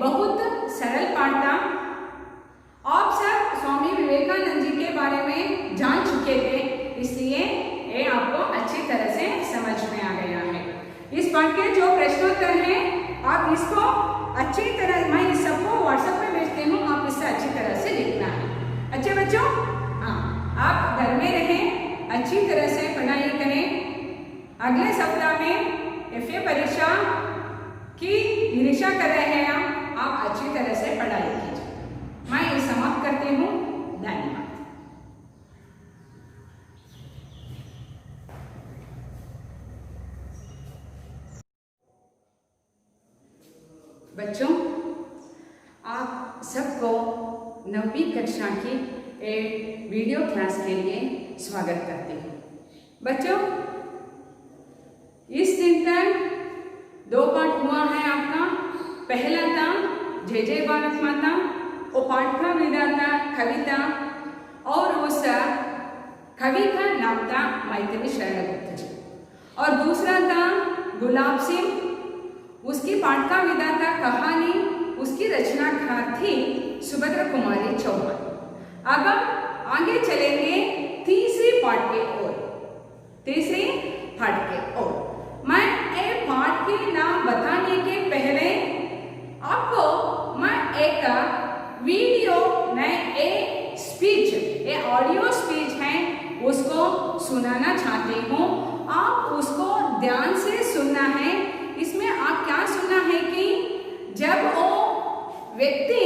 बहुत सरल पाठ था। आप सब स्वामी विवेकानंद जी के बारे में जान चुके थे, इसलिए ये आपको अच्छी तरह से समझ में आ गया है। इस पाठ के जो प्रश्नोत्तर हैं आप इसको अच्छी तरह, मैं सबको व्हाट्सएप में भेजती हूँ, आप इससे अच्छी तरह से लिखना है। अच्छे बच्चों, हाँ, आप घर में रहें, अच्छी तरह से पढ़ाई करें। अगले सप्ताह में एफए परीक्षा की निरीक्षा कर रहे हैं आप अच्छी तरह से पढ़ाई कीजिए। मैं ये समाप्त करती हूँ। धन्यवाद। बच्चों, आप सबको 9वीं कक्षा की एक वीडियो क्लास के लिए स्वागत करती हूँ। बच्चों, इस दिन तक 2 पाठ हुआ है आपका। पहला था जय जय भारत माता, वो पाठ का विधा था कविता, और उस कवि का नाम था मैथिली शरण गुप्त जी। और दूसरा था गुलाब सिंह, उसकी पाठ का विधा था कहानी, उसकी रचनाकार थी सुभद्रा कुमारी चौहान। अब आगे चलेंगे तीसरी पाठ की ओर। मैं एक पाठ के नाम बताने के पहले आपको मैं एक वीडियो एक स्पीच, ये ऑडियो स्पीच है, उसको सुनाना चाहती हूँ। आप उसको ध्यान से सुनना है। इसमें आप क्या सुनना है कि जब वो व्यक्ति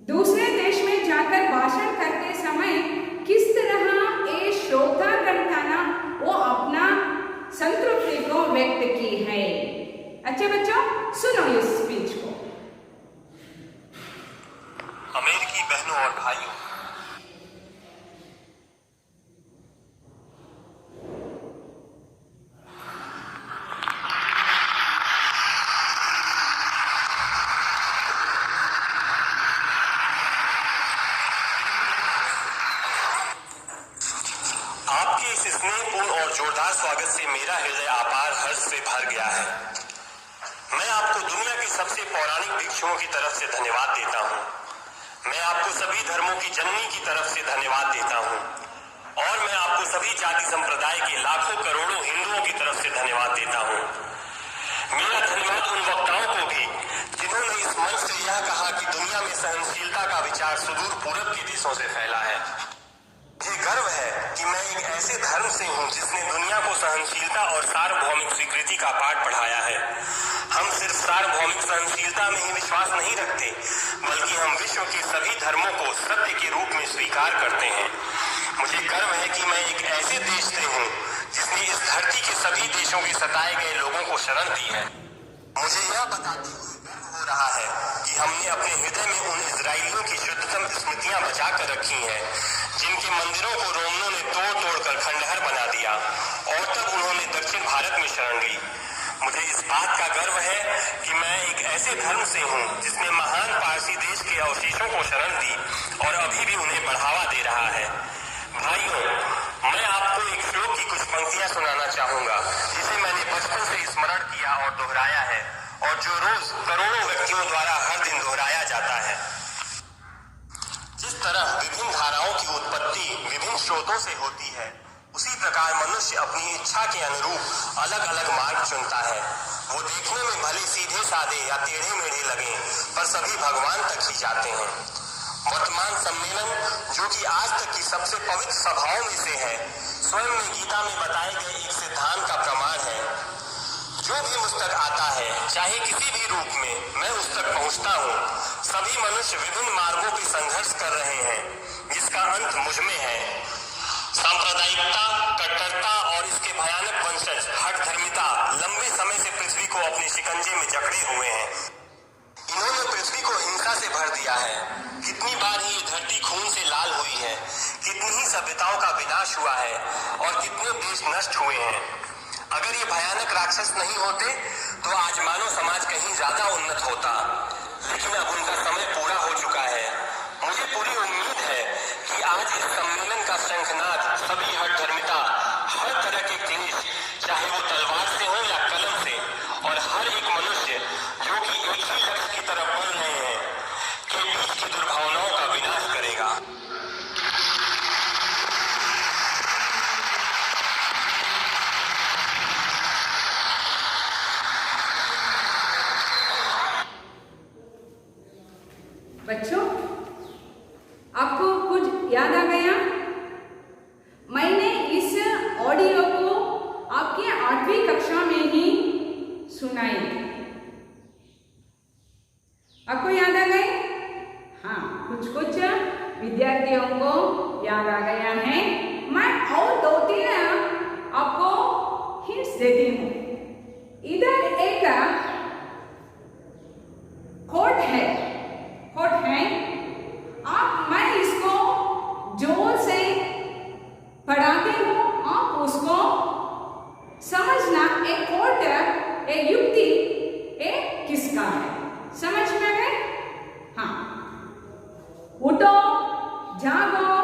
दूसरे देश में जाकर भाषण करते समय किस तरह ये श्रोतागण का ना वो अपना संतृप्ति को व्यक्त की है। अच्छे बच्चों, सुनो इस स्पीच को। अमेरिकी बहनों और भाइयों, आपके इस स्नेहपूर्ण और जोरदार स्वागत से मेरा हृदय अपार हर्ष से भर गया है। मैं आपको दुनिया के सबसे पौराणिक भिक्षुओं की तरफ से धन्यवाद देता हूँ। मैं आपको सभी धर्मों की जननी की तरफ से धन्यवाद देता हूँ, और मैं आपको सभी जाति संप्रदाय के लाखों करोड़ों हिंदुओं की तरफ से धन्यवाद देता हूँ। मेरा धन्यवाद उन वक्ताओं को भी जिन्होंने इस मंच से यह कहा कि दुनिया में सहनशीलता का विचार सुदूर पूरब के देशों से फैला है। मुझे गर्व है कि मैं एक ऐसे धर्म से हूँ जिसने दुनिया को सहनशीलता और सार्वभौमिक स्वीकृति का पाठ पढ़ाया है। हम सिर्फ सार्वभौमिक सहनशीलता में ही विश्वास नहीं रखते, बल्कि हम विश्व के सभी धर्मों को सत्य के रूप में स्वीकार करते हैं। मुझे गर्व है कि मैं एक ऐसे देश से हूँ जिसने इस धरती के सभी देशों के सताए गए लोगों को शरण दी है। मुझे यह बताते हुए गर्व हो रहा है कि हमने अपने हृदय में उन इजरायलियों की शुद्धतम स्मृतियां बचा कर रखी हैं, जिनके मंदिरों को रोमनों ने तोड़ कर खंडहर बना दिया, और तब उन्होंने दक्षिण भारत में शरण ली। मुझे इस बात का गर्व है कि मैं एक ऐसे धर्म से हूँ जिसने महान पारसी देश के अवशेषों को शरण दी और अभी भी उन्हें बढ़ावा दे रहा है। भाइयों, मैं आपको एक श्लोक की कुछ पंक्तियां सुनाना चाहूंगा, जिसे मैंने बचपन से स्मरण किया और दोहराया है, और जो रोज करोड़ों व्यक्तियों द्वारा हर दिन दोहराया जाता है। जिस तरह विभिन्न धाराओं की उत्पत्ति विभिन्न स्रोतों से होती है, उसी प्रकार मनुष्य अपनी इच्छा के अनुरूप अलग अलग मार्ग चुनता है। वो देखने में भले सीधे साधे या टेढ़े मेढ़े लगे, पर सभी भगवान तक ही जाते हैं। वर्तमान सम्मेलन, जो कि आज तक की सबसे पवित्र सभाओं में से है, स्वयं में गीता में बताए गए एक सिद्धांत का प्रमाण है। जो भी मुझ तक आता है, चाहे किसी भी रूप में, मैं उस तक पहुंचता हूँ। सभी मनुष्य विभिन्न मार्गों पे संघर्ष कर रहे हैं, जिसका अंत मुझ में है। सांप्रदायिकता, कट्टरता और इसके भयानक वंशज हठधर्मिता लंबे समय से पृथ्वी को अपने शिकंजे में जकड़े हुए हैं। इन्होंने पृथ्वी को हिंसा से भर दिया है। कितनी बार ही ये धरती खून से लाल हुई है, कितनी ही सभ्यताओं का विनाश हुआ है, और कितने देश नष्ट हुए हैं। अगर ये भयानक राक्षस नहीं होते तो आज मानव समाज कहीं ज्यादा उन्नत होता, लेकिन अब उनका समय पूरा हो चुका है। मुझे पूरी उम्मीद है कि आज इस सम्मेलन का शंखनाद सभी हठधर्मिता, हर तरह के क्लेश, चाहे वो तलवार से हो या कलम से, और हर एक मनुष्य जो कि एक ही लक्ष्य बच्चों, आपको कुछ याद आ गया? मैंने इस ऑडियो को आपके 8वीं कक्षा में ही सुनाई थी। आपको याद आ गए? हाँ, कुछ कुछ विद्यार्थियों को याद आ गया है। मैं और 2-3 आपको हिंट्स देती हूँ। इधर एक कोट है, मैं इसको जोर से पढ़ाती हूँ, आप उसको समझना। एक कोट, एक युक्ति, एक किसका है, समझ में गए? हाँ, उठो, जागो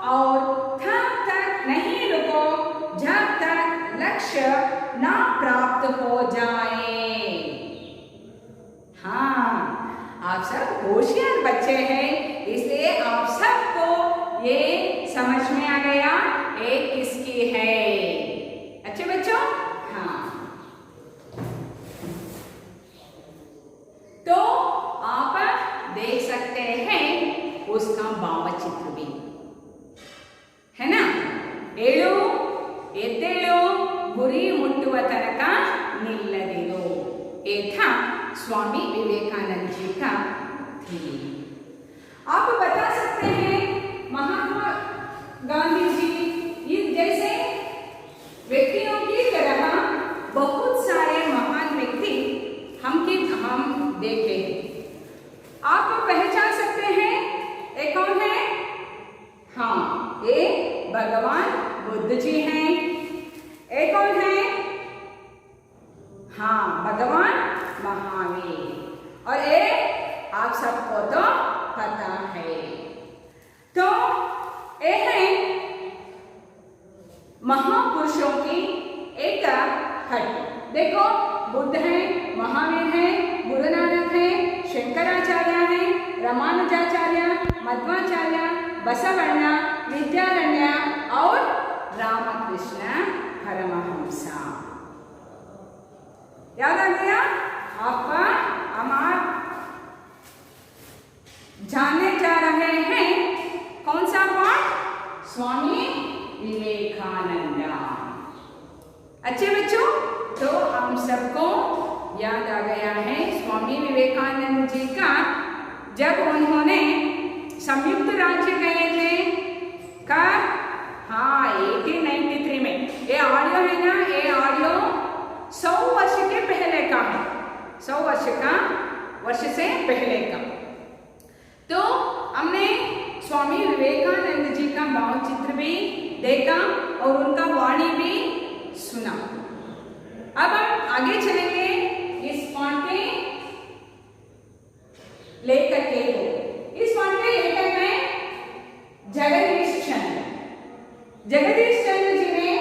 और थक तक नहीं रुको जब तक लक्ष्य ना प्राप्त हो जाए। हाँ, आप सब होशियार बच्चे हैं, इसलिए आप सबको ये समझ में आ गया एक किसकी है। अच्छे बच्चों? हाँ, तो आप देख सकते हैं उसका भावचित्र भी है ना। ಏಳು ಎದ್ದೇಳು ಗುರಿ ಮುಟ್ಟುವ ತನಕ ನಿಲ್ಲದಿರು, ये था स्वामी विवेकानंद जी का थीम। आप बता सकते हैं महात्मा गांधी जी इस जैसे व्यक्तियों की तरह बहुत सारे महान व्यक्ति हम देखे हैं। आप पहचान सकते हैं ये कौन है? हाँ, ये भगवान बुद्ध जी हैं। ये कौन है? हाँ, भगवान महावीर। और ये आप सबको तो पता है। तो ये है महापुरुषों की एक हट। देखो, बुद्ध है, महावीर है, गुरु नानक है, शंकराचार्य है, रामानुजाचार्य, मध्वाचार्य, बसवण्ण, विद्यारण्य और रामकृष्ण परमहंसा। याद आ गया? आपका हमार जानने जा रहे हैं कौन सा पाठ? स्वामी विवेकानंद। अच्छे बच्चों, तो हम सबको याद आ गया है स्वामी विवेकानंद जी का, जब उन्होंने संयुक्त राज्य गए थे कब? हाँ, 1893 में। ये ऑडियो है ना, ये ऑडियो 100 वर्ष के पहले का है, 100 वर्ष से पहले का। तो हमने स्वामी विवेकानंद जी का भावचित्र भी देखा और उनका वाणी भी सुना। अब हम आगे चलेंगे इस पाठ के लेखक के। इस पाठ के लेखक हैं जगदीश चंद्र। जगदीश चंद्र जी ने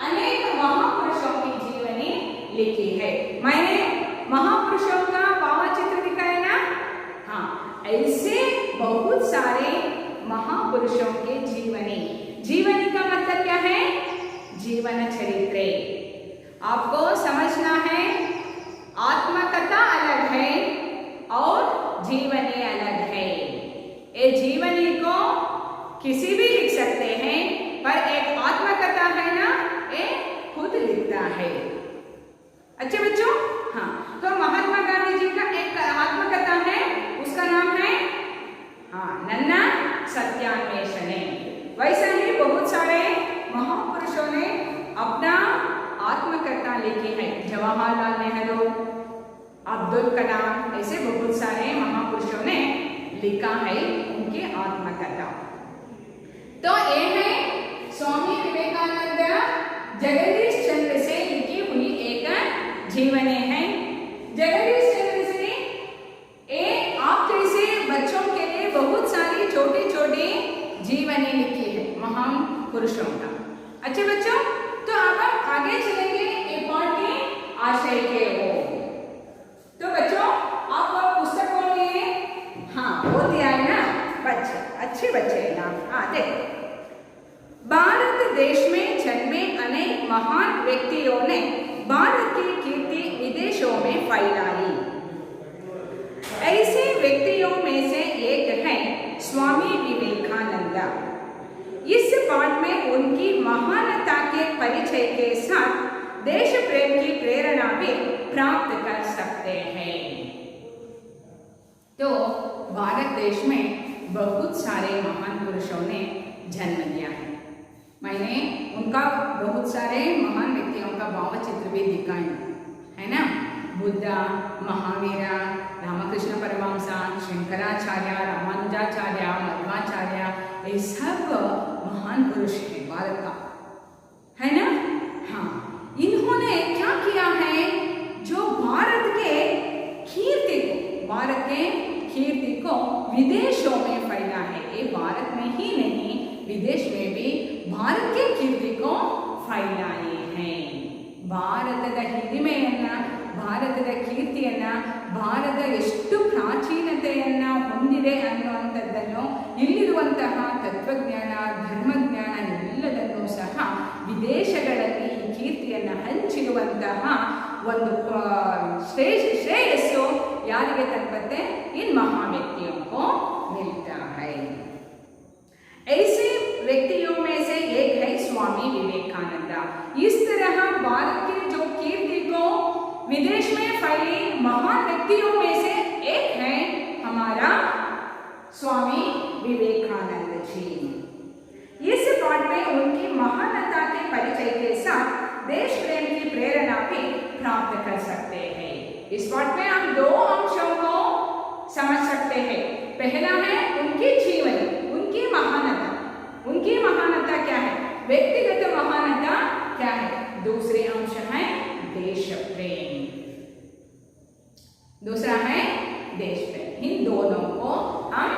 अनेक महापुरुषों की जीवनी लिखी है। मैंने महापुरुषों का भावचित्र दिखाया ना। हाँ, ऐसे बहुत सारे महापुरुषों के जीवनी का मतलब क्या है? जीवन चरित्र। आपको समझना है, आत्मकथा अलग है और जीवनी अलग है। ये जीवनी को किसी भी लिख सकते हैं, पर एक आत्मकथा है ना, ये खुद लिखता है। अच्छे बच्चों? हाँ, तो महात्मा गांधी जी का एक आत्मकथा है, उसका नाम है हाँ नन्ना सत्यान्वेषणे। वैसे ही बहुत सारे महापुरुषों ने अपना आत्मकथा लिखी है। जवाहरलाल नेहरू, अब्दुल कलाम, ऐसे बहुत सारे महापुरुषों ने लिखा है उनकी आत्मकथा। तो ये है स्वामी विवेकानंद जगदीश चंद्र से लिखी हुई एक जीवनी है। जगदीश चंद्र से आप जैसे बच्चों के लिए बहुत सारी छोटी छोटी जीवनी लिखी है महान पुरुषों का। अच्छे बच्चों, तो अब हम आगे चलेंगे एक पाठ के आशय के ओर। तो बच्चों, आप पुस्तक खोलिए। हाँ, होती आए ना बच्चे, अच्छे बच्चे ना। हाँ, देखो, भारत देश में जन्मे अनेक महान व्यक्तियों ने भारत की कीर्ति विदेशों में फैलाई। ऐसे व्यक्तियों में से एक स्वामी विवेकानंद। इस पाठ में उनकी महानता के परिचय के साथ देश प्रेम की प्रेरणा भी प्राप्त कर सकते हैं। तो भारत देश में बहुत सारे महान पुरुषों ने जन्म लिया है। मैंने उनका बहुत सारे महान व्यक्तियों का भावचित्र भी दिखाया है ना। बुद्धा, महावीरा, रामकृष्ण परमहंस, शंकराचार्य, रामानुजाचार्य, मध्वाचार्य, ये सब महान पुरुष हैं भारत का, है ना। हाँ, इन्होंने क्या किया है, जो भारत के कीर्ति को विदेशों में फैला है। ये भारत में ही नहीं, विदेश में भी भारत के कीर्ति को फैलाए हैं। ಭಾರತದ ಹಿರಿಮೆಯನ್ನ, ಭಾರತದ ಕೀರ್ತಿಯನ್ನ, ಭಾರತ ಎಷ್ಟು ಪ್ರಾಚೀನತೆಯನ್ನ ಹೊಂದಿದೆ ಅನ್ನುವಂಥದ್ದನ್ನು, ಇಲ್ಲಿರುವಂತಹ ತತ್ವಜ್ಞಾನ, ಧರ್ಮಜ್ಞಾನ ಎಲ್ಲದನ್ನೂ ಸಹ ವಿದೇಶಗಳಲ್ಲಿ ಈ ಕೀರ್ತಿಯನ್ನು ಹಂಚಿರುವಂತಹ ಒಂದು ಶ್ರೇಯಸ್ಸು ಯಾರಿಗೆ ತಲುಪತ್ತೆ, इन महान व्यक्तियों को मिलता है। ऐसे व्यक्तियों में से एक है स्वामी विवेकानंद। इस तरह भारत के जो कीर्ति को विदेश में फैली महान व्यक्तियों में से एक है हमारा स्वामी विवेकानंद जी। इस पाठ में उनकी महानता के परिचय के साथ देश प्रेम की प्रेरणा भी प्राप्त कर सकते हैं। इस पाठ में हम दो अंशों को समझ सकते हैं। पहला है उनकी जीवन, उनकी महानता। उनकी महानता क्या है, व्यक्तिगत महानता क्या है। दूसरे अंश है देश प्रेम, दूसरा है देश प्रेम। इन दोनों को हम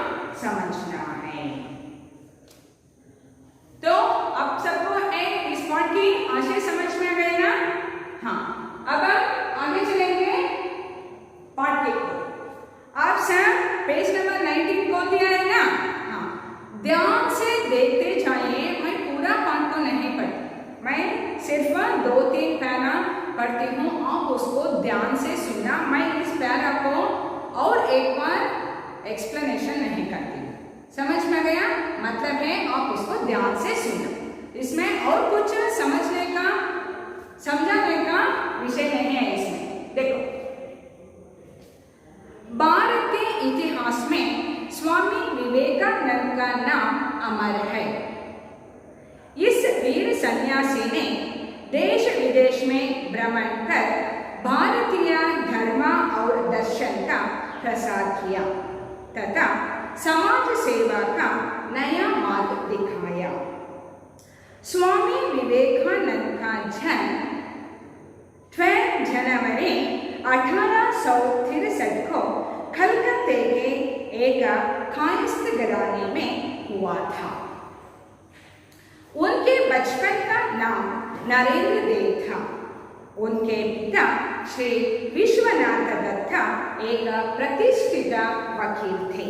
समझना है। तो अब सबको इस पाठ की आशय समझ में गए ना। हाँ, अब आगे चलेंगे पाठ के। आप सब पेज नंबर 19 खोल दिया है ना। हाँ, ध्यान से देखते जाइए। मैं पूरा पाठ को नहीं पढ़ती, मैं सिर्फ 2-3 पैरा पढ़ती हूँ, आप उसको ध्यान से सुनना। मैं इस पैरा को और एक बार एक्सप्लेनेशन नहीं करती, समझ में गया। मतलब है आप उसको ध्यान से सुनना, इसमें और कुछ समझने का, समझाने का विषय नहीं है इसमें। देखो, भारत के इतिहास में स्वामी विवेकानंद का नाम अमर है। इस वीर सन्यासी ने देश विदेश में भ्रमण कर भारतीय धर्म और दर्शन का प्रसार किया तथा समाज सेवा का नया मार्ग दिखाया। स्वामी विवेकानंद का जन्म 12 जनवरी 1863 को कलकत्ते के एक कायस्थ घराने में हुआ था। उनके बचपन का नाम नरेंद्र देव था। उनके पिता श्री विश्वनाथ दत्ता एक प्रतिष्ठित वकील थे।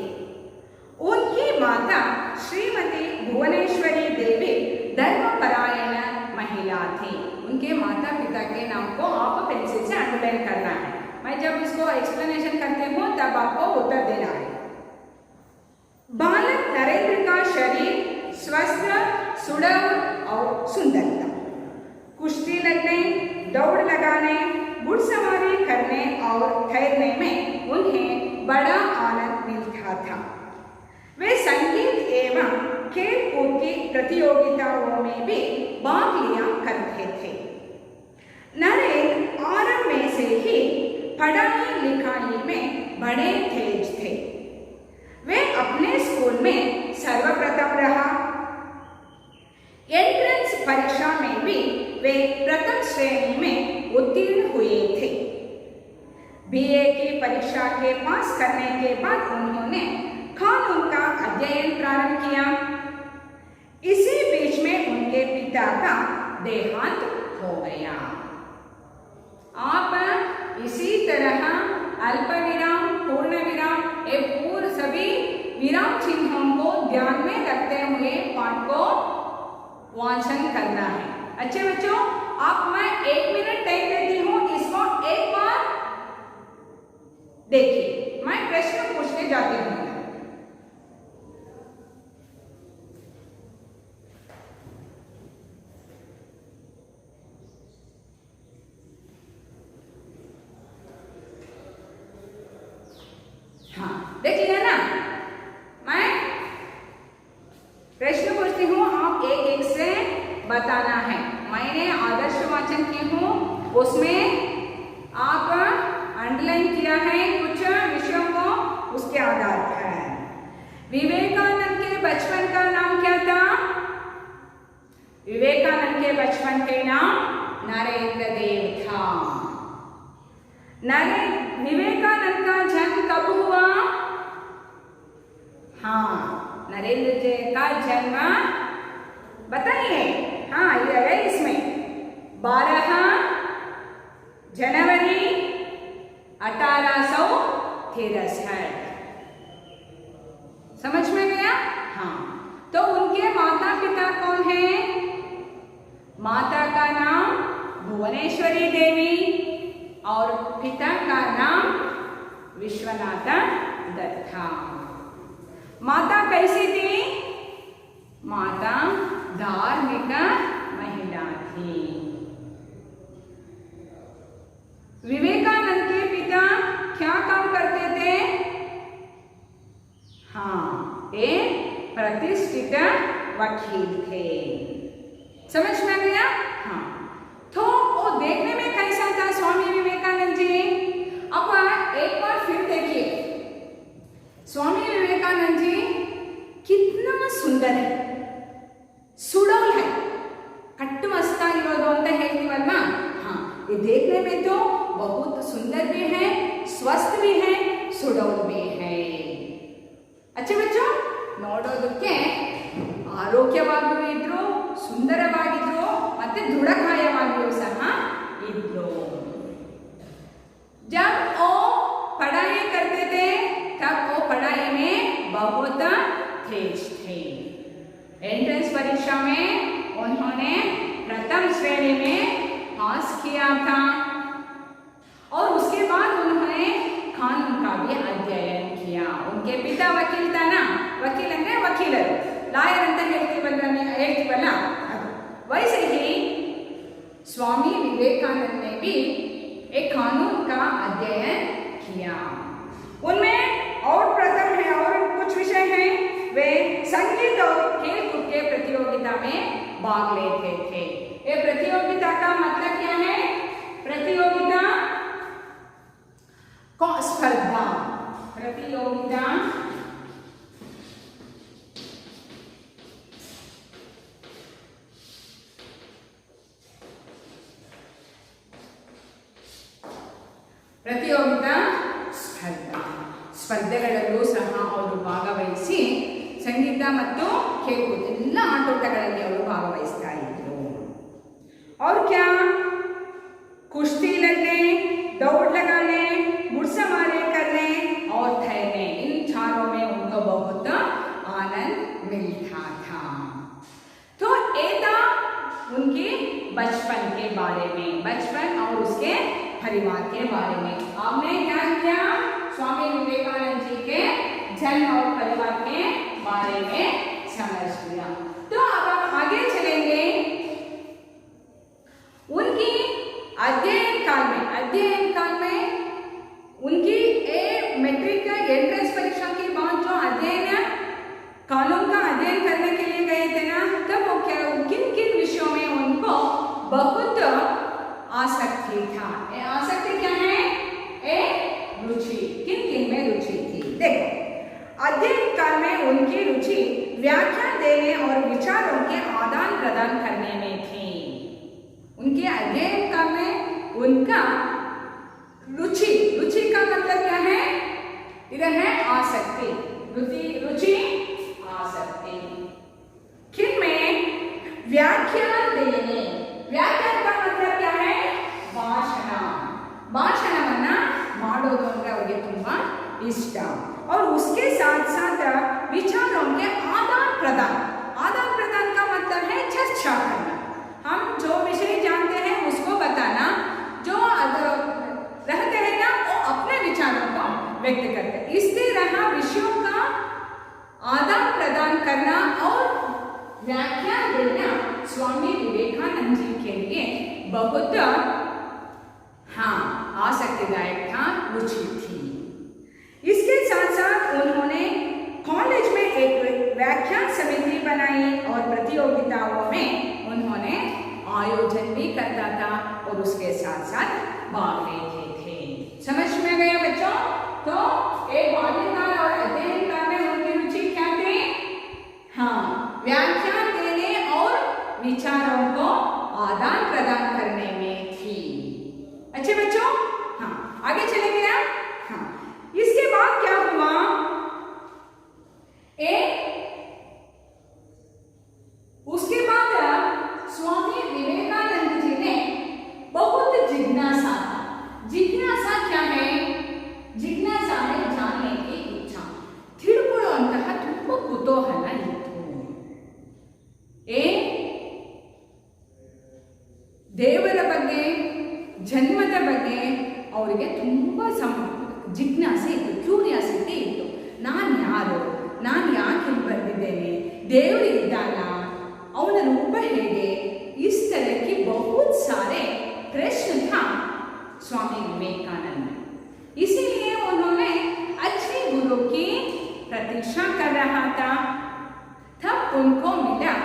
उनकी माता श्रीमती भुवनेश्वरी देवी धर्मपरायण महिला थी। उनके माता पिता के नाम को आप पेंसिल से अंडरलाइन करना है। मैं जब इसको एक्सप्लेनेशन करती हूँ तब आपको उत्तर देना है। बालक नरेंद्र का शरीर स्वस्थ, सुडौल और सुंदर था। कुश्ती लड़ने, दौड़ लगाने, घुड़सवारी करने और तैरने में उन्हें बड़ा आनंद मिलता था। वे संगीत एवं खेल कूद की प्रतियोगिताओं में भी भाग लिया करते थे। नरेंद्र आरंभ में से ही पढ़ाई लिखाई में बड़े तेज थे। वे अपने स्कूल में सर्वप्रथम रहा। एंट्रेंस परीक्षा में भी वे प्रथम श्रेणी में उत्तीर्ण हुए थे। बीए की परीक्षा के पास करने के बाद उन्होंने कानून का अध्ययन प्रारंभ किया। इसी बीच में उनके पिता का देहांत हो गया। आप इसी तरह अल्प विराम, पूर्ण विराम, ये पूर्ण सभी विराम चिन्हों को ध्यान में रखते हुए पाठ को वाचन करना है। अच्छे बच्चों, आप मैं 1 मिनट टाइम देती हूँ, इसको एक बार देखिए। मैं प्रश्न पूछने जाती हूँ। हाँ, देख लिया ना। मैं प्रश्न पूछती हूँ, आप एक एक से बताना है। मैंने आदर्श वाचन की हूँ, उसमें आप अंडरलाइन किया है कुछ विषयों को, उसके आधार पर। विवेकानंद के बचपन का नाम क्या था? विवेकानंद के बचपन के नाम नरेंद्र देव था। विवेकानंद का जन्म कब हुआ? हाँ, नरेंद्र जी का जन्म बताइए। हाँ, ये है इसमें 12 जनवरी 1863। समझ में गया? हाँ। तो उनके माता पिता कौन हैं? माता का नाम भुवनेश्वरी देवी और पिता का नाम विश्वनाथ दत्त था। माता कैसी थी? माता धार्मिक महिला थी। विवेकानंद के पिता क्या काम करते थे? हाँ, एक प्रतिष्ठित वकील थे। समझ में गया? हाँ। तो वो देखने में कैसा था स्वामी विवेकानंद जी? अब एक बार फिर देखिए, स्वामी विवेकानंद जी कितना सुंदर है, सुडौल है, कट्टु मस्तागिरोदु ಅಂತ ಹೇಳ್ತೀವಲ್ವಾ? हाँ, ये देखने में तो बहुत सुंदर भी है, स्वस्थ भी है, सुडौल भी है। अच्छे बच्चों, ನೋಡೋದಕ್ಕೆ ಆರೋಗ್ಯವಾಗಿಯೂ ಇದ್ರು, ಸುಂದರವಾಗಿದ್ರು, ಮತ್ತೆ ದೃಢಕಾಯವಾಗಿಯೂ ಸಹ ಇದ್ರು। जब वो पढ़ाई करते थे तब वो पढ़ाई में बहुत तेज थे। एंट्रेंस परीक्षा में उन्होंने प्रथम श्रेणी में पास किया था और उसके बाद उन्होंने कानून का भी अध्ययन किया। उनके पिता वकील था ना, वकील ಅಂದ್ರೆ ವಕೀಲರು, ಲಾಯರ್ ಅಂತ ಹೇಳ್ತೀವಲ್ಲ, वैसे ही स्वामी विवेकानंद ने भी एक कानून का अध्ययन किया। उनमें और प्रथम है और कुछ विषय हैं, वे संगीत और खेलकूद के प्रतियोगिता में भाग लेते थे। ये प्रतियोगिता का मतलब क्या है? प्रतियोगिता को स्पर्धा, प्रतियोगिता ಪ್ರತಿಯೋಗಿತಾ ಸ್ಪರ್ಧೆಗಳಲ್ಲೂ ಸಹ ಅವರು ಭಾಗವಹಿಸಿ ಸಂಗೀತ ಮತ್ತು खेलकूद ಎಲ್ಲ ಆಟೋಟಗಳಲ್ಲಿ ಅವರು ಭಾಗವಹಿಸ್ತಾ ಇದ್ರು। और क्या? कुश्ती लड़ने, दौड़ लगाने, मुड़समारे करने और तैरने, इन चारों में उनको बहुत आनंद मिलता था। तो ये था उनके बचपन के बारे में, बचपन और उसके परिवार के बारे में। आपने क्या किया? स्वामी विवेकानंद जी के जन्म और परिवार के बारे में समझ लिया। तो अब हम आगे चलेंगे। उनकी अध्ययन काल में उनकी मैट्रिक एंट्रेंस परीक्षा के बाद जो अध्ययन कानून का अध्ययन करने के लिए गए थे ना, तब वो किन किन विषयों में उनको बहुत आसक्ति था। आसक्ति क्या है? रुचि। किन किन में रुचि थी? देखो, अध्ययन काल में उनकी रुचि व्याख्यान देने और विचारों के आदान प्रदान करने में थी। उनके अध्ययन काल में उनका रुचि का मतलब क्या है? इधर है आसक्ति, रुचि आसक्ति। किन में? व्याख्यान देने। व्याख्यान का मतलब क्या है? ಭಾಷಣವನ್ನ ಮಾಡೋದು ಅಂದ್ರೆ ಅವರಿಗೆ ತುಂಬಾ ಇಷ್ಟ। और उसके साथ साथ विचारों के आदान प्रदान का मतलब है चर्चा करना। हम जो विषय जानते हैं उसको बताना, जो रहते हैं ना वो अपने विचारों को व्यक्त करते हैं। इस तरह विषयों का आदान प्रदान करना और व्याख्यान देना स्वामी विवेकानंद जी के लिए बहुत आसक्तिदायक था, रुचि थी। इसके साथ भी करता था और उसके साथ साथ भाग लेते थे। समझ में गया बच्चों? तो एक बाल्यकाल और अध्ययन काल में उनकी रुचि क्या थी? हाँ, व्याख्यान देने और विचारों को आदान प्रदान करने में थी। अच्छे बच्चों, हाँ आगे चलेंगे ना। हाँ, इसके बाद क्या हुआ? उसके बाद स्वामी विवेकानंद जी ने बहुत जिज्ञासा, जिज्ञासा क्या है? जिज्ञासा है जानने की इच्छा, ತಿಳ್ಕೊಳ್ಳುವಂತಹ ತುಂಬ ಕುತೂಹಲ ಇತ್ತು. ದೇವರ ಬಗ್ಗೆ, ಜನ್ಮದ ಬಗ್ಗೆ ಅವರಿಗೆ ತುಂಬ ಜಿಜ್ಞಾಸೆ ಇತ್ತು, ಕ್ಯೂರಿಯಾಸಿಟಿ ಇತ್ತು. ನಾನು ಯಾರು, ನಾನು ಯಾಕೆ ಇಲ್ಲಿ ಬಂದಿದ್ದೇನೆ, देव इದ್ದಾನಾ, ಅವನ रूप ಹೇಗೆ, इस तरह की बहुत सारे प्रश्न था स्वामी विवेकानंद. इसीलिए उन्होंने अच्छे गुरु की प्रतीक्षा कर रहा था. तब उनको मिला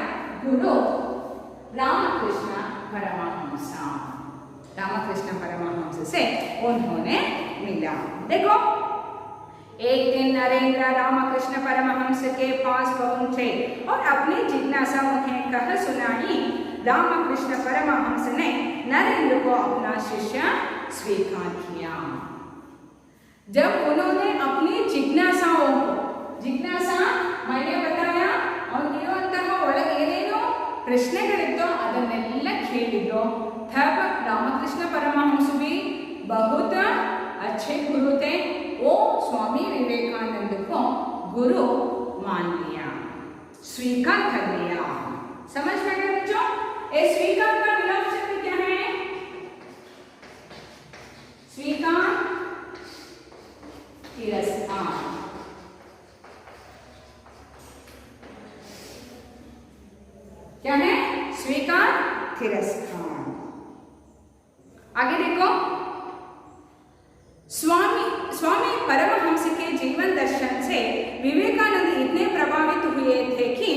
गुरु रामकृष्ण परमहंस. रामकृष्ण परमहंस से उन्होंने मिला. देखो, एक दिन नरेंद्र रामकृष्ण परमहंस के पास पहुंचे और अपनी जिज्ञासा उन्हें कह सुनाई. रामकृष्ण परमहंस ने नरेंद्र को अपना शिष्य स्वीकार किया. जब उन्होंने अपनी जिज्ञासाओं को, जिज्ञासा मैंने बताया ಅವನಿಗಿರುವಂತಹ ಒಳಗೆ ಏನೇನೋ ಪ್ರಶ್ನೆಗಳಿತ್ತೋ ಅದನ್ನೆಲ್ಲ ಕೇಳಿದ್ರು. तब रामकृष्ण परमहंस भी बहुत अच्छे गुरु थे. वो स्वामी विवेकानंद को गुरु मान लिया, स्वीकार कर लिया. समझ में गए बच्चों? ये स्वीकार का विलोम शब्द क्या है? स्वीकार, तिरस्कार. क्या है? स्वीकार, तिरस्कार. आगे देखो, स्वामी परमहंस के जीवन दर्शन से विवेकानंद इतने प्रभावित हुए थे कि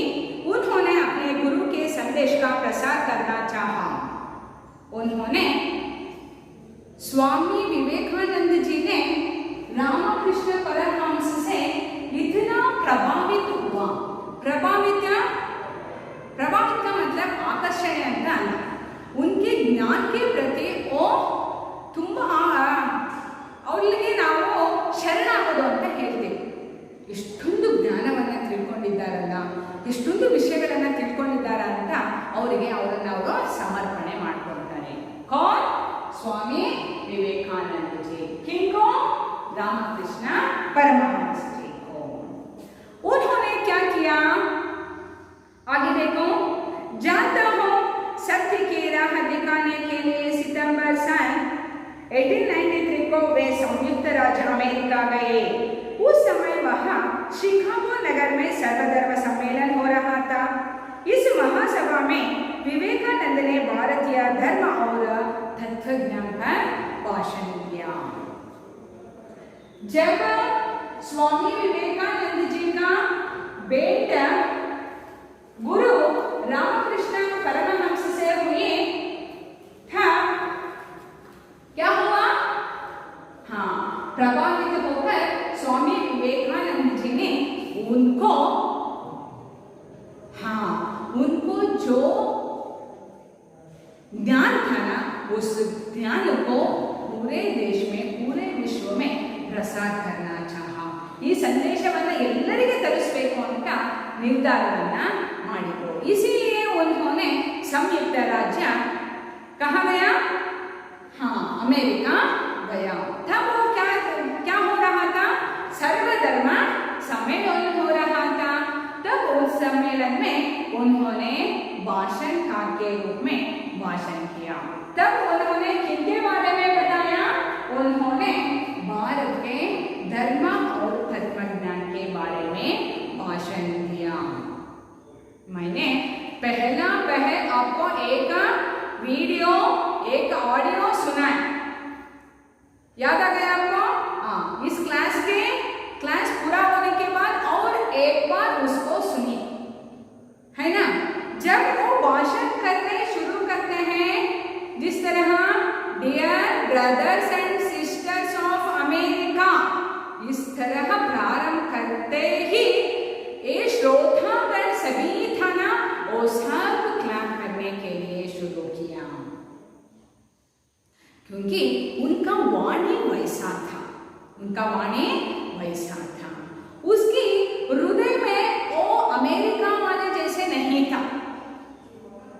उन्होंने अपने गुरु के संदेश का प्रसार करना चाहा. उन्होंने, स्वामी विवेकानंद जी ने रामकृष्ण परमहंस से इतना प्रभावित हुआ. प्रभावित का मतलब आकर्षण ಅಂತ ಅಲ್ಲ. उनके ज्ञान के प्रति वो ತುಂಬಾ ಅವರಿಗೆ ನಾವು ಶರಣಾಗೋದು ಅಂತ ಹೇಳ್ತೀವಿ. ಎಷ್ಟೊಂದು ಜ್ಞಾನವನ್ನು ತಿಳ್ಕೊಂಡಿದ್ದಾರಲ್ಲ, ಎಷ್ಟೊಂದು ವಿಷಯಗಳನ್ನು ತಿಳ್ಕೊಂಡಿದ್ದಾರ ಅಂತ ಅವರಿಗೆ ಅವರನ್ನು ಅವರು ಸಮರ್ಪಣೆ ಮಾಡ್ಕೊಳ್ತಾರೆ. कौन? स्वामी विवेकानंद जी. किनको? रामकृष्ण परमहंस जी को. उन्होंने क्या किया? आगे देखो, जानता हूं सत्य की राह दिखाने के लिए सितंबर सन 1893 को वे संयुक्त राज्य अमेरिका गए. उस समय वहां शिकागो नगर में सर्वधर्म सम्मेलन हो रहा था. इस महासभा में विवेकानंद ने भारतीय धर्म और तत्वज्ञान पर भाषण दिया. जब स्वामी विवेकानंद जी का बेटा गुरु रामकृष्ण परमहंस से हुए था, क्या हुआ? हाँ, प्रभावित होकर स्वामी विवेकानंद जी ने उनको जो ज्ञान था ना, उस ज्ञान को पूरे देश में, पूरे विश्व में प्रसार करना चाहा. ಈ ಸಂದೇಶವನ್ನು ಎಲ್ಲರಿಗೆ ತಲುಪಿಸಬೇಕು ಅಂತ ನಿರ್ಧಾರವನ್ನ ಮಾಡಿದ್ರು. इसीलिए उन्होंने संयुक्त राज्य कहाँ गया? हाँ, अमेरिका गया. तब वो क्या हो रहा था? सर्वधर्म सम्मेलन हो रहा था. तब उस सम्मेलन में उन्होंने भाषणकार के रूप में भाषण किया. तब उन्होंने किनके बारे में बताया? उन्होंने भारत के धर्म और तत्वज्ञान के बारे में भाषण दिया. मैंने पहला आपको एक वीडियो, एक ऑडियो सुनाया. याद आ गया आपको? हाँ, इस क्लास पूरा होने के बाद और एक बार उसको सुनिए, है ना. जब वो भाषण करने शुरू करते हैं तरह प्रारंभ करते ही ये श्रोतागण सभी था ना, वो सब क्लैप करने के लिए शुरू किया, क्योंकि उनका वाणी वैसा था, उनका वाणी वैसा था। उसकी हृदय में वो अमेरिका वाले जैसे नहीं था,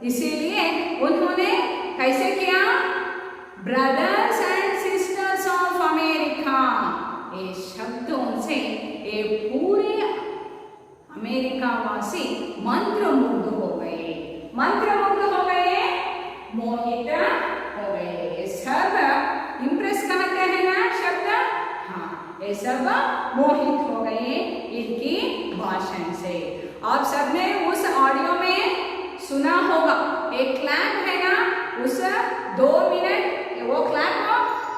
इसीलिए उन्होंने कैसे किया, brothers and sisters of America, ये शब्दों से ये पूरे अमेरिका वासी मंत्रमुग्ध हो गए, मंत्रमुग्ध हो गए, मोहित हो गए। सब इम्प्रेस कहते हैं ना शब्द, हाँ, ये सब मोहित हो गए इनकी भाषण से। आप सबने उस ऑडियो में सुना होगा, एक क्लैप है ना, उस 2 मिनट वो क्लैप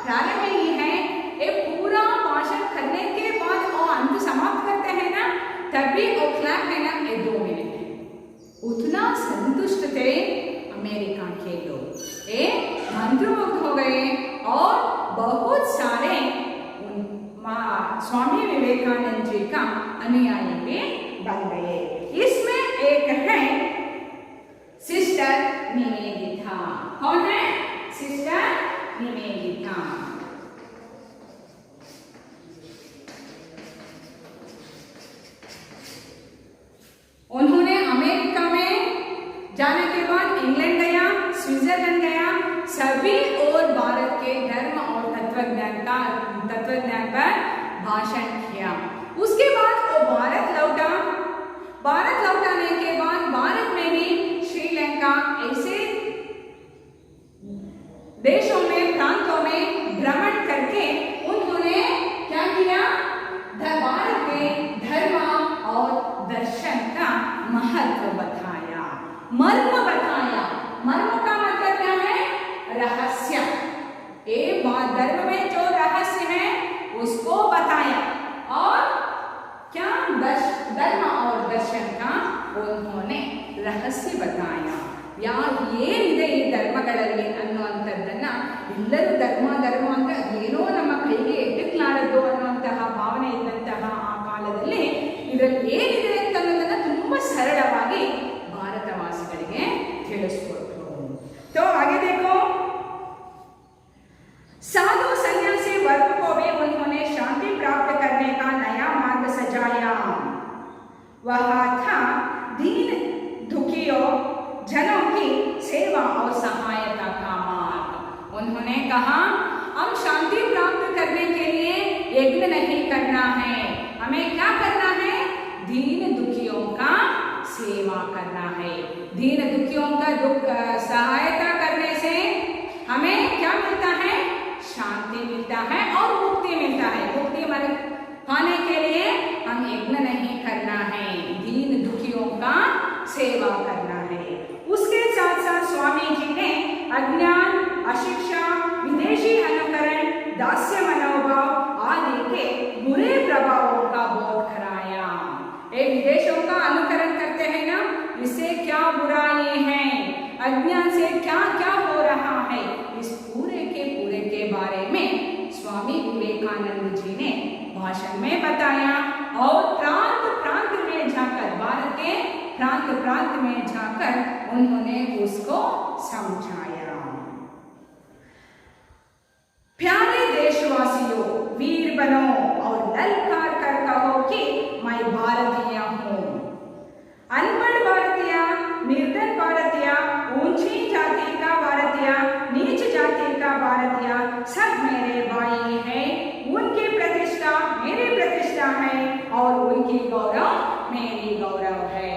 प्रारंभ ही है, ये पूरा भाषण करने के बाद वो अंत समाप्त करते हैं ना, तभी वो क्लैप है ना, ये 2 मिनट है। उतना संतुष्ट थे अमेरिका के लोग, ये मंत्रमुग्ध हो गए और बहुत सारे स्वामी विवेकानंद जी का अनुयायी भी बन गए। इसमें एक है सिस्टर निवेदिता। कौन है? सिस्टर निवेदिता। उन्होंने अमेरिका में जाने के बाद इंग्लैंड गया, स्विट्जरलैंड गया, सभी और भारत के धर्म और तत्वज्ञान पर भाषण किया। उसके बाद वो भारत लौटा। भारत लौटाने के बाद भारत में भी श्रीलंका ऐसे देशों में, प्रांतों में भ्रमण करके उन्होंने क्या किया, भारत के धर्म और दर्शन का महत्व बताया, मर्म बताया। मर्म का मतलब क्या है? रहस्य। ये धर्म में जो रहस्य है उसको बताया, और क्या धर्म और दर्शन का उन्होंने रहस्य बताया। ಏನಿದೆ ಈ ಧರ್ಮಗಳಲ್ಲಿ ಅನ್ನುವಂಥದ್ದನ್ನ ಎಲ್ಲರೂ ಧರ್ಮ ಅಂತ ಏನೋ ನಮ್ಮ ಕೈಗೆ ಎಟ್ಟಕ್ಲಾರದು ಅನ್ನುವಂತಹ ಭಾವನೆ ಇದ್ದಂತಹ ಆ ಕಾಲದಲ್ಲಿ ಇದರಲ್ಲಿ ಏನಿದೆ ಅಂತ ಅನ್ನೋದನ್ನ ತುಂಬಾ ಸರಳವಾಗಿ ಭಾರತವಾಸಿಗಳಿಗೆ ತಿಳಿಸ್ಕೊಟ್ರು। तो आगे देखो, साधु सन्यासी वर्ग को भी उन्होंने शांति प्राप्त करने का नया मार्ग सजाया। वह था दीन दुखियों जनों की सेवा और सहायता का मार्ग। उन्होंने कहा, हम शांति प्राप्त करने के लिए यज्ञ नहीं करना है, हमें क्या करना है? दीन दुखियों का सेवा करना है। दीन दुखियों का सहायता करने से हमें क्या मिलता है? शांति मिलता है और मुक्ति मिलता है। मुक्ति पाने के लिए हम यज्ञ नहीं करना है, दीन दुखियों का सेवा करना है। उसके साथ साथ स्वामी जी ने अज्ञान, अशिक्षा, विदेशी अनुकरण, दास्य मनोभाव आदि के बुरे प्रभावों का बोध कराया। ये विदेशों का अनुकरण करते हैं ना, इससे क्या बुराई है, अज्ञान से क्या क्या हो रहा है, इस पूरे के बारे में स्वामी विवेकानंद जी ने भाषण में बताया। और प्रांत प्रांत में जाकर, भारत के प्रांत प्रांत में जाकर उन्होंने उसको समझाया। प्यारे देशवासियों, वीर बनो और ललकार कर कहो कि मैं भारतीय हूँ। अनपढ़ भारतीय, निर्धन भारतीय, ऊंची जाति का भारतीय, नीच जाति का भारतीय, सब मेरे भाई हैं। उनकी प्रतिष्ठा मेरी प्रतिष्ठा है और उनकी गौरव मेरी गौरव है।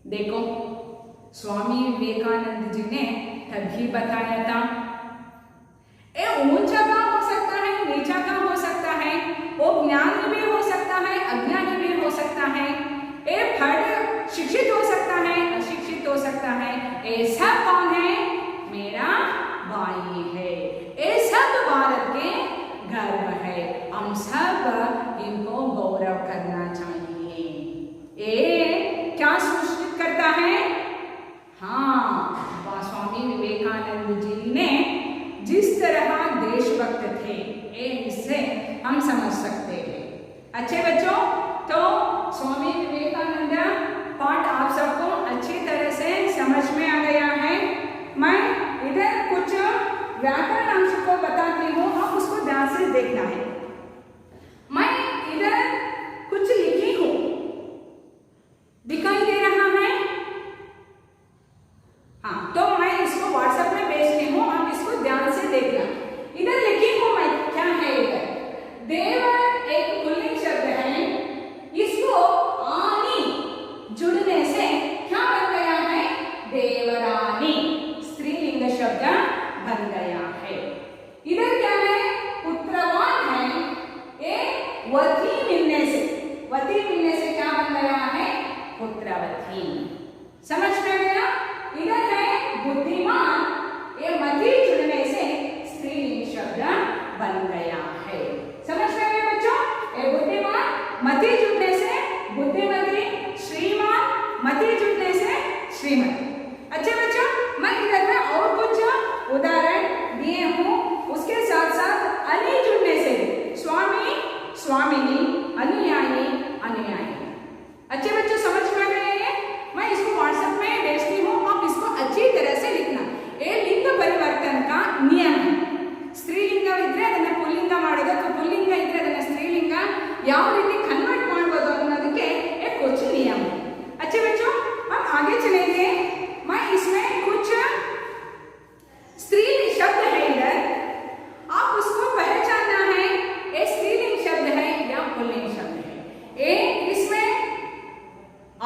देखो, स्वामी विवेकानंद जी ने तभी बताया था, ये ऊंचा का हो सकता है, नीचा का हो सकता है, वो ज्ञानी भी हो सकता है, अज्ञानी भी हो सकता है, ये फर्द शिक्षित हो सकता है, अशिक्षित हो सकता है, ये सब कौन है? मेरा भाई है। ये सब भारत के गर्व है, हम सब इनको गौरव करना चाहिए। ये क्या सुनिश्चित करता है? हाँ, स्वामी विवेकानंद जी ने जिस तरह देशभक्ति अच्छे बच्चों, तो स्वामी विवेकानंद पाठ आप सबको अच्छी तरह से समझ में आ गया है। मैं इधर कुछ व्याकरण अंश को बताती हूँ, आप उसको ध्यान से देखना है। मैं इधर कुछ लिखी हूँ, दिखाई दे रहा है? हाँ, तो मैं इसको व्हाट्सएप में भेजती हूँ, आप इसको ध्यान से देखना। इधर लिखी हूँ मैं, क्या है इधर? देवर एक पुल्लिंग शब्द है, इसको आनी जुड़ने से क्या बन गया है? देवरानी, स्त्रीलिंग शब्द बन गया है। इधर क्या है? पुत्रवान है, एक वती मिलने से क्या बन गया है? पुत्रवती। समझ में गया? इधर है बुद्धिमान, ये मती जुड़ने से स्त्रीलिंग शब्द बन गया है। समझ में गया बच्चों? ये बुद्धिमान मती जुड़ने से बुद्धिमती, श्रीमान मती जुड़ने से श्रीमती। अच्छे बच्चों, मैं इधर में और कुछ उदाहरण दिए हूँ, उसके साथ साथ अनि जुड़ने से स्वामी, स्वामिनी, अनुयायी, अनुयायी। अच्छे बच्चों, समझ में गए ये? मैं इसको व्हाट्सएप में भेजती हूँ, आप इसको अच्छी तरह से लिखना। ये लिंग परिवर्तन का नियम है। ಸ್ತ್ರೀಲಿಂಗ ಇದ್ರೆ ಅದನ್ನ ಪುಲ್ಲಿಂಗ ಮಾಡೋದು, ಅಥವಾ ಪುಲ್ಲಿಂಗ ಇದ್ರೆ ಅದನ್ನ ಸ್ತ್ರೀಲಿಂಗ ಯಾವ ರೀತಿ ಕನ್ವರ್ಟ್ ಮಾಡಬಹುದು ಅನ್ನೋದಕ್ಕೆ एक कुछ नियम है। अच्छे बच्चों, हम आगे चलेंगे। मैं इसमें कुछ स्त्रीलिंग शब्द है इधर, आप उसको पहचानना है, ये स्त्रीलिंग शब्द है या पुल्लिंग शब्द है। ये इसमें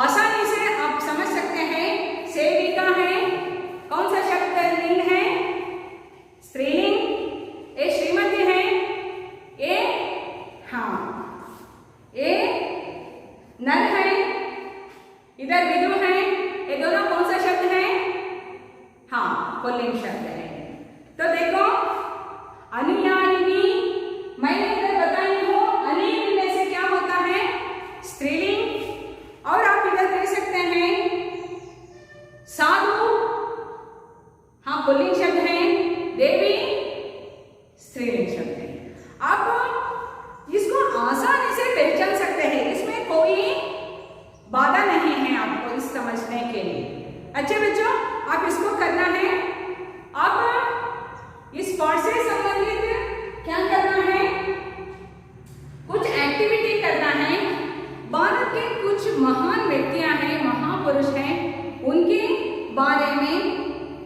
आसानी से आप समझ सकते हैं। सेविका है, कौन सा शब्द लिंग है? स्त्रीलिंग। ये श्रीमती है, ये हाँ ये नर है, इधर विदु है, ये दोनों कौन सा शब्द है? हाँ, पुल्लिंग शब्द है। तो देखो, अनुयायिनी मैंने इधर बताई हूँ, अनि मिलने से क्या होता है? स्त्रीलिंग। और आप इधर देख सकते हैं साधु, हाँ पुल्लिंग शब्द है, देवी स्त्रीलिंग शब्द है। आप इसको आसानी से पहचान सकते हैं, इसमें कोई बाधा नहीं है आपको इस समझने के लिए। अच्छे बच्चों, आप इसको करना है। आप इस पाठ से संबंधित क्या करना है? कुछ एक्टिविटी करना है। भारत के कुछ महान व्यक्तियां हैं, महापुरुष हैं, उनके बारे में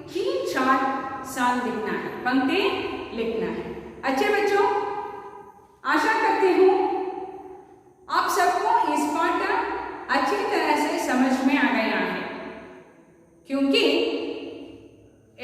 3-4 साल लिखना है, पंक्ति लिखना है। अच्छे बच्चों, आशा करती हूँ आप सबको इस पाठ अच्छी तरह से समझ में आ गया है, क्योंकि